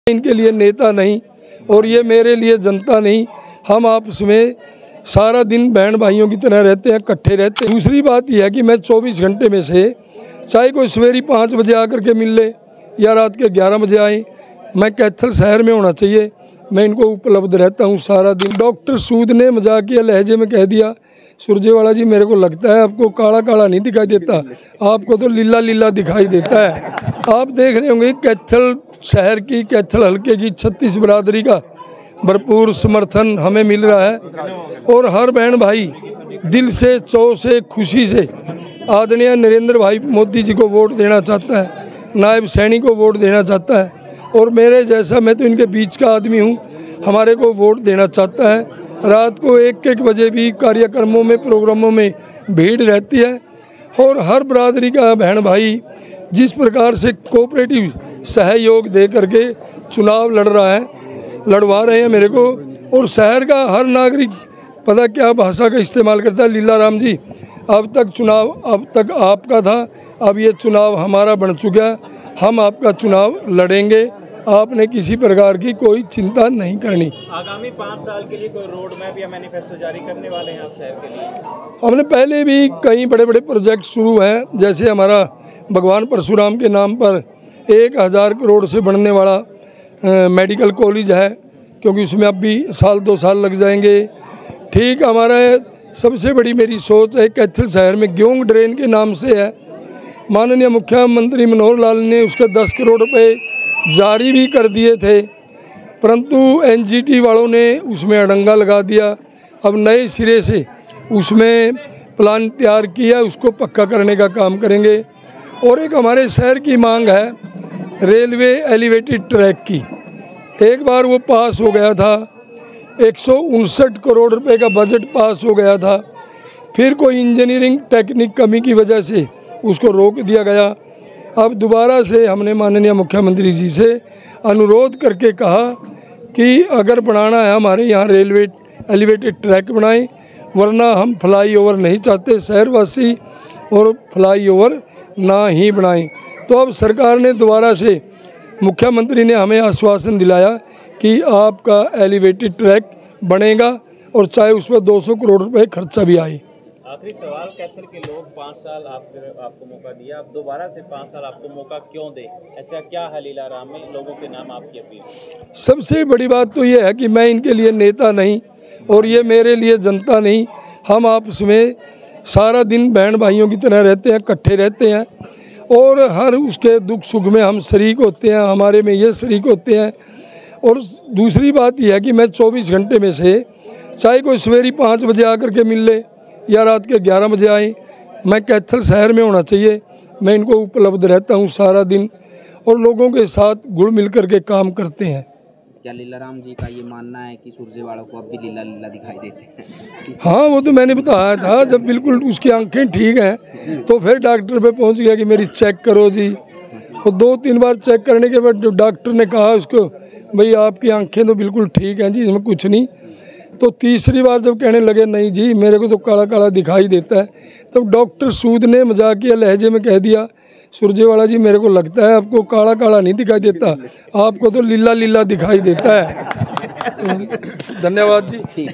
इनके लिए नेता नहीं और ये मेरे लिए जनता नहीं। हम आपस में सारा दिन बहन भाइयों की तरह रहते हैं, इकट्ठे रहते हैं। दूसरी बात यह है कि मैं 24 घंटे में से चाहे कोई सवेरे 5 बजे आकर के मिल ले या रात के 11 बजे आए, मैं कैथल शहर में होना चाहिए, मैं इनको उपलब्ध रहता हूँ सारा दिन। डॉक्टर सूद ने मजाकिया लहजे में कह दिया, सुरजेवाला जी मेरे को लगता है आपको काला काला नहीं दिखाई देता, आपको तो लीला लीला दिखाई देता है। आप देख रहे होंगे कैथल शहर की, कैथल हल्के की 36 बिरादरी का भरपूर समर्थन हमें मिल रहा है और हर बहन भाई दिल से, चौ से, खुशी से आदरणीय नरेंद्र भाई मोदी जी को वोट देना चाहता है, नायब सैनी को वोट देना चाहता है और मेरे जैसा, मैं तो इनके बीच का आदमी हूँ, हमारे को वोट देना चाहता है। रात को 1-1 बजे भी कार्यक्रमों में, प्रोग्रामों में भीड़ रहती है और हर बिरादरी का बहन भाई जिस प्रकार से कोऑपरेटिव सहयोग दे करके चुनाव लड़वा रहे हैं मेरे को। और शहर का हर नागरिक पता क्या भाषा का इस्तेमाल करता है, लीला राम जी अब तक आपका था, अब ये चुनाव हमारा बन चुका है, हम आपका चुनाव लड़ेंगे, आपने किसी प्रकार की कोई चिंता नहीं करनी। आगामी 5 साल के लिए कोई रोड मैप या मैनिफेस्टो जारी करने वाले हैं आप शहर के लिए? हमने पहले भी कई बड़े बड़े प्रोजेक्ट शुरू हैं, जैसे हमारा भगवान परशुराम के नाम पर 1000 करोड़ से बनने वाला मेडिकल कॉलेज है, क्योंकि उसमें अब भी 1-2 साल लग जाएंगे। ठीक, हमारा सबसे बड़ी मेरी सोच है कैथल शहर में ग्योंग ड्रेन के नाम से है, माननीय मुख्यमंत्री मनोहर लाल ने उसके 10 करोड़ रुपए जारी भी कर दिए थे, परंतु एनजीटी वालों ने उसमें अड़ंगा लगा दिया। अब नए सिरे से उसमें प्लान तैयार किया, उसको पक्का करने का काम करेंगे। और एक हमारे शहर की मांग है रेलवे एलिवेटेड ट्रैक की, एक बार वो पास हो गया था, 159 करोड़ रुपए का बजट पास हो गया था, फिर कोई इंजीनियरिंग टेक्निक कमी की वजह से उसको रोक दिया गया। अब दोबारा से हमने माननीय मुख्यमंत्री जी से अनुरोध करके कहा कि अगर बनाना है हमारे यहाँ रेलवे एलिवेटेड ट्रैक बनाएं, वरना हम फ्लाईओवर नहीं चाहते, शहरवासी, और फ्लाईओवर ना ही बनाएं। तो अब सरकार ने दोबारा से, मुख्यमंत्री ने हमें आश्वासन दिलाया कि आपका एलिवेटेड ट्रैक बनेगा और चाहे उसमें 200 करोड़ रुपए खर्चा भी आए। आखिरी सवाल, कैथल के लोग 5 साल आपको मौका दिया, अब दोबारा से 5 साल आपको मौका क्यों दे? ऐसा क्या है लीला राम में, लोगों के नाम आपकी अपील? सबसे बड़ी बात तो ये है कि मैं इनके लिए नेता नहीं और ये मेरे लिए जनता नहीं। हम आपस में सारा दिन बहन भाइयों की तरह रहते हैं, इकट्ठे रहते हैं और हर उसके दुख सुख में हम शरीक होते हैं, हमारे में ये शरीक होते हैं। और दूसरी बात यह है कि मैं 24 घंटे में से चाहे कोई सवेरे 5 बजे आकर के मिल ले या रात के 11 बजे आए, मैं कैथल शहर में होना चाहिए, मैं इनको उपलब्ध रहता हूँ सारा दिन और लोगों के साथ घुल मिल कर के काम करते हैं। क्या लीला राम जी का ये मानना है कि सुरजेवाला को अब भी लीला लीला दिखाई देते हैं? हाँ, वो तो मैंने बताया था, जब बिल्कुल उसकी आंखें ठीक हैं तो फिर डॉक्टर पे पहुंच गया कि मेरी चेक करो जी, और 2-3 बार चेक करने के बाद डॉक्टर ने कहा उसको, भाई आपकी आंखें तो बिल्कुल ठीक हैं जी, इसमें कुछ नहीं। तो तीसरी बार जब कहने लगे नहीं जी मेरे को तो काला काला दिखाई देता है, तब डॉक्टर सूद ने मजाकिया लहजे में कह दिया, सुरजेवाला जी मेरे को लगता है आपको काला काला नहीं दिखाई देता, आपको तो लीला लीला दिखाई देता है। धन्यवाद जी।